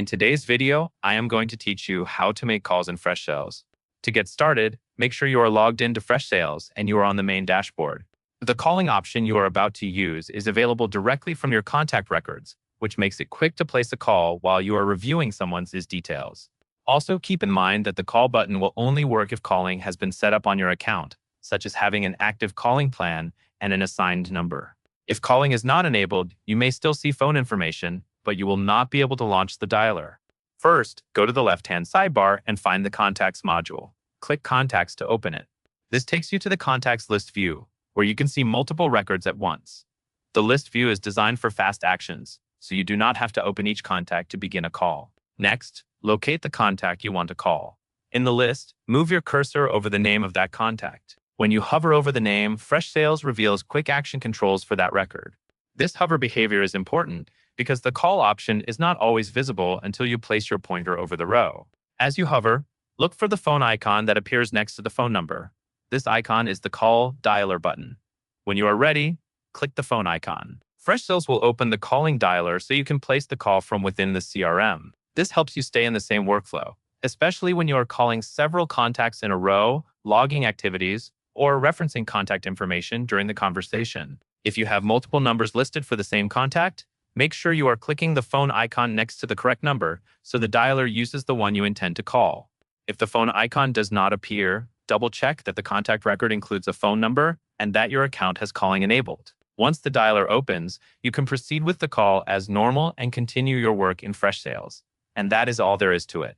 In today's video, I am going to teach you how to make calls in Freshsales. To get started, make sure you are logged into Freshsales and you are on the main dashboard. The calling option you are about to use is available directly from your contact records, which makes it quick to place a call while you are reviewing someone's details. Also, keep in mind that the call button will only work if calling has been set up on your account, such as having an active calling plan and an assigned number. If calling is not enabled, you may still see phone information, but you will not be able to launch the dialer. First, go to the left-hand sidebar and find the Contacts module. Click Contacts to open it. This takes you to the Contacts list view, where you can see multiple records at once. The list view is designed for fast actions, so you do not have to open each contact to begin a call. Next, locate the contact you want to call. In the list, move your cursor over the name of that contact. When you hover over the name, Freshsales reveals quick action controls for that record. This hover behavior is important because the call option is not always visible until you place your pointer over the row. As you hover, look for the phone icon that appears next to the phone number. This icon is the Call Dialer button. When you are ready, click the phone icon. Freshsales will open the calling dialer so you can place the call from within the CRM. This helps you stay in the same workflow, especially when you are calling several contacts in a row, logging activities, or referencing contact information during the conversation. If you have multiple numbers listed for the same contact, make sure you are clicking the phone icon next to the correct number so the dialer uses the one you intend to call. If the phone icon does not appear, double-check that the contact record includes a phone number and that your account has calling enabled. Once the dialer opens, you can proceed with the call as normal and continue your work in Freshsales. And that is all there is to it.